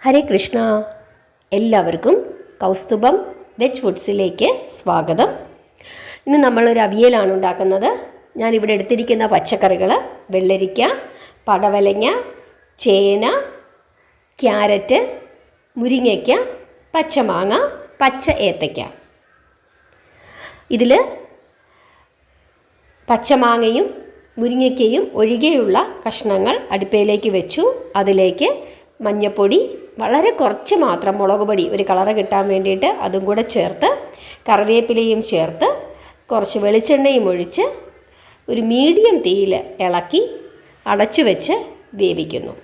ഹരേ കൃഷ്ണ. എല്ലാവർക്കും കൗസ്തുഭം വെജ് ഫുഡ്സിലേക്ക് സ്വാഗതം. ഇന്ന് നമ്മളൊരു അവിയലാണ് ഉണ്ടാക്കുന്നത്. ഞാനിവിടെ എടുത്തിരിക്കുന്ന പച്ചക്കറികൾ വെള്ളരിക്ക, പടവലങ്ങ, ചേന, ക്യാരറ്റ്, മുരിങ്ങയ്ക്ക, പച്ചമാങ്ങ, പച്ച ഏത്തയ്ക്ക. ഇതിൽ പച്ചമാങ്ങയും മുരിങ്ങയ്ക്കയും ഒഴികെയുള്ള കഷ്ണങ്ങൾ അടുപ്പയിലേക്ക് വെച്ചു. അതിലേക്ക് മഞ്ഞൾപ്പൊടി, വളരെ കുറച്ച് മാത്രം മുളക് പൊടി, ഒരു കളറ് കിട്ടാൻ വേണ്ടിയിട്ട് അതും കൂടെ ചേർത്ത്, കറിവേപ്പിലയും ചേർത്ത്, കുറച്ച് വെളിച്ചെണ്ണയും ഒഴിച്ച് ഒരു മീഡിയം തീയിൽ ഇളക്കി അടച്ചു വെച്ച് വേവിക്കുന്നു.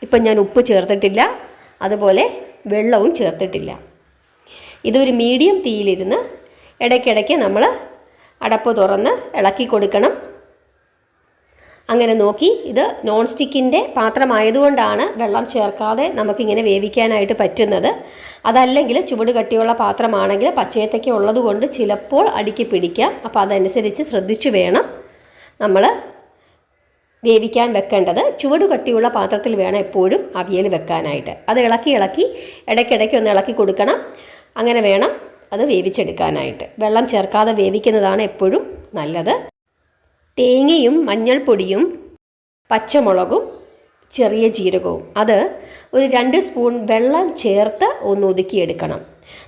ഇപ്പം ഞാൻ ഉപ്പ് ചേർത്തിട്ടില്ല, അതുപോലെ വെള്ളവും ചേർത്തിട്ടില്ല. ഇതൊരു മീഡിയം തീയിലിരുന്ന് ഇടയ്ക്കിടയ്ക്ക് നമ്മൾ അടപ്പ് തുറന്ന് ഇളക്കി കൊടുക്കണം. അങ്ങനെ നോക്കി, ഇത് നോൺ സ്റ്റിക്കിൻ്റെ പാത്രമായതുകൊണ്ടാണ് വെള്ളം ചേർക്കാതെ നമുക്കിങ്ങനെ വേവിക്കാനായിട്ട് പറ്റുന്നത്. അതല്ലെങ്കിൽ ചുവട് കട്ടിയുള്ള പാത്രമാണെങ്കിൽ പച്ചയത്തേക്ക് ഉള്ളതുകൊണ്ട് ചിലപ്പോൾ അടിക്ക് പിടിക്കാം. അപ്പോൾ അതനുസരിച്ച് ശ്രദ്ധിച്ചു വേണം നമ്മൾ വേവിക്കാൻ വെക്കേണ്ടത്. ചുവട് കട്ടിയുള്ള പാത്രത്തിൽ വേണം എപ്പോഴും അവിയൽ വെക്കാനായിട്ട്. അത് ഇളക്കി ഇടയ്ക്കിടയ്ക്ക് ഒന്ന് ഇളക്കി കൊടുക്കണം. അങ്ങനെ വേണം അത് വേവിച്ചെടുക്കാനായിട്ട്. വെള്ളം ചേർക്കാതെ വേവിക്കുന്നതാണ് എപ്പോഴും നല്ലത്. തേങ്ങയും മഞ്ഞൾപ്പൊടിയും പച്ചമുളകും ചെറിയ ജീരകവും അത് ഒരു 2 സ്പൂൺ വെള്ളം ചേർത്ത് ഒന്ന് ഒതുക്കിയെടുക്കണം.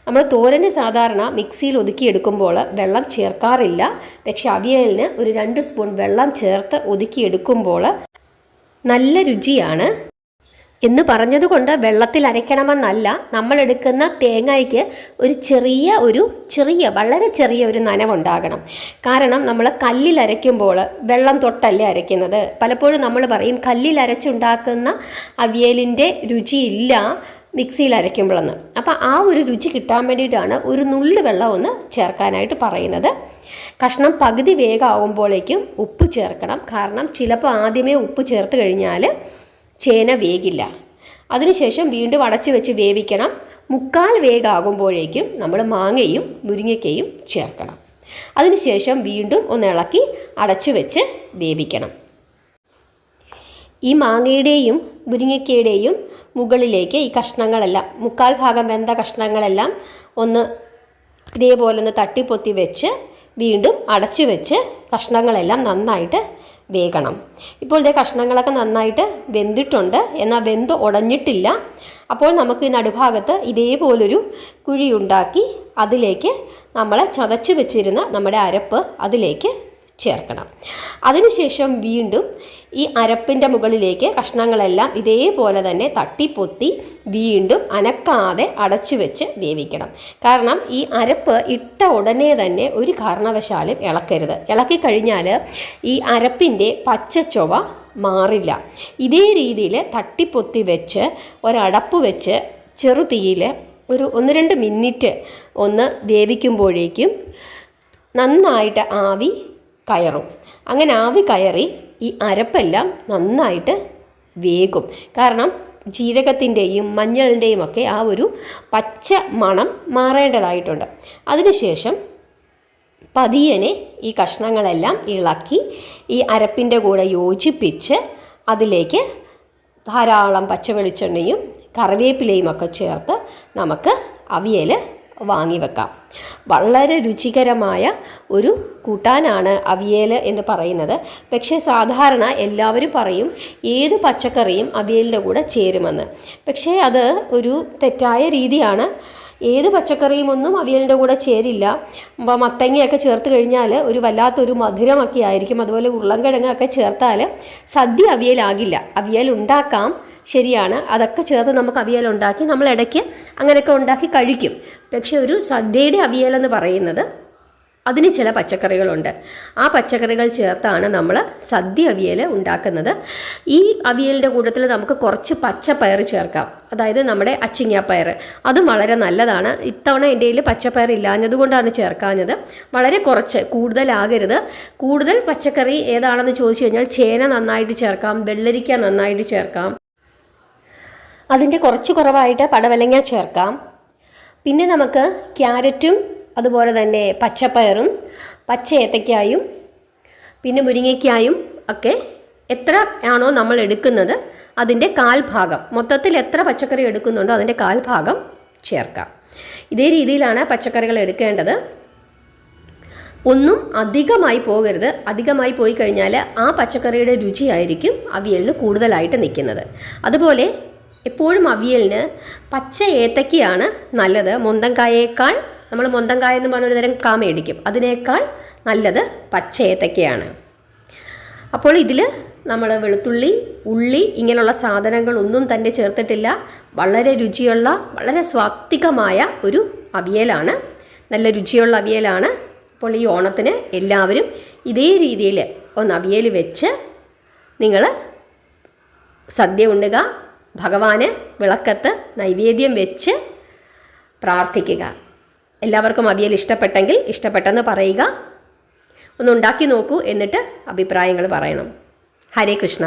നമ്മൾ തോരന് സാധാരണ മിക്സിയിൽ ഒതുക്കിയെടുക്കുമ്പോൾ വെള്ളം ചേർക്കാറില്ല. പക്ഷേ അവിയലിന് ഒരു 2 സ്പൂൺ വെള്ളം ചേർത്ത് ഒതുക്കിയെടുക്കുമ്പോൾ നല്ല രുചിയാണ്. എന്ന് പറഞ്ഞതുകൊണ്ട് വെള്ളത്തിൽ അരയ്ക്കണമെന്നല്ല. നമ്മളെടുക്കുന്ന തേങ്ങയ്ക്ക് ഒരു വളരെ ചെറിയ ഒരു നനവുണ്ടാകണം. കാരണം നമ്മൾ കല്ലിൽ അരയ്ക്കുമ്പോൾ വെള്ളം തൊട്ടല്ലേ അരയ്ക്കുന്നത്. പലപ്പോഴും നമ്മൾ പറയും കല്ലിൽ അരച്ചുണ്ടാക്കുന്ന അവിയലിൻ്റെ രുചിയില്ല മിക്സിയിൽ അരയ്ക്കുമ്പോഴെന്ന്. അപ്പോൾ ആ ഒരു രുചി കിട്ടാൻ വേണ്ടിയിട്ടാണ് ഒരു നുള്ളു വെള്ളം ഒന്ന് ചേർക്കാനായിട്ട് പറയുന്നത്. കഷ്ണം പകുതി വേഗമാകുമ്പോഴേക്കും ഉപ്പ് ചേർക്കണം. കാരണം ചിലപ്പോൾ ആദ്യമേ ഉപ്പ് ചേർത്ത് കഴിഞ്ഞാൽ ചേന വേഗില്ല. അതിനുശേഷം വീണ്ടും അടച്ചു വെച്ച് വേവിക്കണം. 3/4 വേഗമാകുമ്പോഴേക്കും നമ്മൾ മാങ്ങയും മുരിങ്ങയ്ക്കയും ചേർക്കണം. അതിനുശേഷം വീണ്ടും ഒന്ന് ഇളക്കി അടച്ചു വെച്ച് വേവിക്കണം. ഈ മാങ്ങയുടെയും മുരിങ്ങയ്ക്കയുടെയും മുകളിലേക്ക് ഈ കഷ്ണങ്ങളെല്ലാം 3/4 ഭാഗം വെന്ത കഷ്ണങ്ങളെല്ലാം ഒന്ന് ഇതേപോലെ ഒന്ന് തട്ടിപ്പൊത്തി വെച്ച് വീണ്ടും അടച്ചു വെച്ച് കഷ്ണങ്ങളെല്ലാം നന്നായിട്ട് വേകണം. ഇപ്പോൾ ഇതേ കഷ്ണങ്ങളൊക്കെ നന്നായിട്ട് വെന്തിട്ടുണ്ട്, എന്നാൽ വെന്ത് ഉടഞ്ഞിട്ടില്ല. അപ്പോൾ നമുക്ക് ഈ നടുഭാഗത്ത് ഇതേപോലൊരു കുഴിയുണ്ടാക്കി അതിലേക്ക് നമ്മൾ ചതച്ച് വെച്ചിരുന്ന നമ്മുടെ അരപ്പ് അതിലേക്ക് ചേർക്കണം. അതിനുശേഷം വീണ്ടും ഈ അരപ്പിൻ്റെ മുകളിലേക്ക് കഷ്ണങ്ങളെല്ലാം ഇതേപോലെ തന്നെ തട്ടിപ്പൊത്തി വീണ്ടും അനക്കാതെ അടച്ചു വെച്ച് വേവിക്കണം. കാരണം ഈ അരപ്പ് ഇട്ട ഉടനെ തന്നെ ഒരു കാരണവശാലും ഇളക്കരുത്. ഇളക്കിക്കഴിഞ്ഞാൽ ഈ അരപ്പിൻ്റെ പച്ചച്ചൊവ മാറില്ല. ഇതേ രീതിയിൽ തട്ടിപ്പൊത്തി വെച്ച് ഒരടപ്പ് വെച്ച് ചെറുതീയിൽ ഒരു 1-2 മിനിറ്റ് ഒന്ന് വേവിക്കുമ്പോഴേക്കും നന്നായിട്ട് ആവി കയറും. അങ്ങനെ ആവി കയറി ഈ അരപ്പെല്ലാം നന്നായിട്ട് വേകും. കാരണം ജീരകത്തിൻ്റെയും മഞ്ഞളിൻ്റെയും ഒക്കെ ആ ഒരു പച്ച മണം മാറേണ്ടതായിട്ടുണ്ട്. അതിനുശേഷം പതിയനെ ഈ കഷ്ണങ്ങളെല്ലാം ഇളക്കി ഈ അരപ്പിൻ്റെ കൂടെ യോജിപ്പിച്ച് അതിലേക്ക് ധാരാളം പച്ചവെളിച്ചെണ്ണയും കറിവേപ്പിലയും ഒക്കെ ചേർത്ത് നമുക്ക് അവിയൽ വാങ്ങി വെക്കാം. വളരെ രുചികരമായ ഒരു കൂട്ടാനാണ് അവിയൽ എന്ന് പറയുന്നത്. പക്ഷേ സാധാരണ എല്ലാവരും പറയും ഏത് പച്ചക്കറിയും അവിയലിൻ്റെ കൂടെ ചേരുമെന്ന്. പക്ഷേ അത് ഒരു തെറ്റായ രീതിയാണ്. ഏത് പച്ചക്കറിയും ഒന്നും അവിയലിൻ്റെ കൂടെ ചേരില്ല. മത്തങ്ങയൊക്കെ ചേർത്ത് കഴിഞ്ഞാൽ ഒരു വല്ലാത്തൊരു മധുരമൊക്കെ ആയിരിക്കും. അതുപോലെ ഉരുളൻകിഴങ്ങൊക്കെ ചേർത്താൽ സദ്യ അവിയലാകില്ല. അവിയൽ ഉണ്ടാക്കാം, ശരിയാണ്, അതൊക്കെ ചേർത്ത് നമുക്ക് അവിയൽ ഉണ്ടാക്കി നമ്മൾ ഇടയ്ക്ക് അങ്ങനെയൊക്കെ ഉണ്ടാക്കി കഴിക്കും. പക്ഷെ ഒരു സദ്യയുടെ അവിയലെന്ന് പറയുന്നത് അതിന് ചില പച്ചക്കറികളുണ്ട്. ആ പച്ചക്കറികൾ ചേർത്താണ് നമ്മൾ സദ്യ അവിയൽ ഉണ്ടാക്കുന്നത്. ഈ അവിയലിൻ്റെ കൂട്ടത്തിൽ നമുക്ക് കുറച്ച് പച്ചപ്പയർ ചേർക്കാം. അതായത് നമ്മുടെ അച്ചിങ്ങാപ്പയർ, അതും വളരെ നല്ലതാണ്. ഇത്തവണ എൻ്റെ കയ്യിൽ പച്ചപ്പയർ ഇല്ലാഞ്ഞതുകൊണ്ടാണ് ചേർക്കാഞ്ഞത്. വളരെ കുറച്ച്, കൂടുതലാകരുത്. കൂടുതൽ പച്ചക്കറി ഏതാണെന്ന് ചോദിച്ചു കഴിഞ്ഞാൽ ചേന നന്നായിട്ട് ചേർക്കാം, വെള്ളരിക്ക നന്നായിട്ട് ചേർക്കാം. അതിൻ്റെ കുറച്ച് കുറവായിട്ട് പടവലങ്ങ ചേർക്കാം. പിന്നെ നമുക്ക് ക്യാരറ്റും അതുപോലെ തന്നെ പച്ചപ്പയറും പച്ച ഏത്തയ്ക്കായും പിന്നെ മുരിങ്ങയ്ക്കായും ഒക്കെ എത്ര ആണോ നമ്മൾ എടുക്കുന്നത് അതിൻ്റെ 1/4 ഭാഗം, മൊത്തത്തിൽ എത്ര പച്ചക്കറി എടുക്കുന്നുണ്ടോ അതിൻ്റെ 1/4 ഭാഗം ചേർക്കാം. ഇതേ രീതിയിലാണ് പച്ചക്കറികൾ എടുക്കേണ്ടത്. ഒന്നും അധികമായി പോകരുത്. അധികമായി പോയി കഴിഞ്ഞാൽ ആ പച്ചക്കറിയുടെ രുചിയായിരിക്കും അവിയലിന് കൂടുതലായിട്ട് നിൽക്കുന്നത്. അതുപോലെ എപ്പോഴും അവിയലിന് പച്ച ഏത്തക്കയാണ് നല്ലത്. മൊന്തങ്കായേക്കാൾ, നമ്മൾ മൊന്തങ്കായ എന്ന് പറഞ്ഞൊരു തരം കാ മേടിക്കും, അതിനേക്കാൾ നല്ലത് പച്ച ഏത്തക്കയാണ്. അപ്പോൾ ഇതിൽ നമ്മൾ വെളുത്തുള്ളി, ഉള്ളി ഇങ്ങനെയുള്ള സാധനങ്ങളൊന്നും തന്നെ ചേർത്തിട്ടില്ല. വളരെ രുചിയുള്ള, വളരെ സ്വാത്വികമായ ഒരു അവിയലാണ്, നല്ല രുചിയുള്ള അവിയലാണ്. അപ്പോൾ ഈ ഓണത്തിന് എല്ലാവരും ഇതേ രീതിയിൽ ഒന്ന് അവിയൽ വെച്ച് നിങ്ങൾ സദ്യ ഉണ്ണുക, ഭഗവാന് വിളക്കത്ത് നൈവേദ്യം വെച്ച് പ്രാർത്ഥിക്കുക. എല്ലാവർക്കും അവിയൽ ഇഷ്ടപ്പെട്ടെങ്കിൽ ഇഷ്ടപ്പെട്ടെന്ന് പറയുക. ഒന്ന് ഉണ്ടാക്കി നോക്കൂ, എന്നിട്ട് അഭിപ്രായങ്ങൾ പറയണം. ഹരേ കൃഷ്ണ.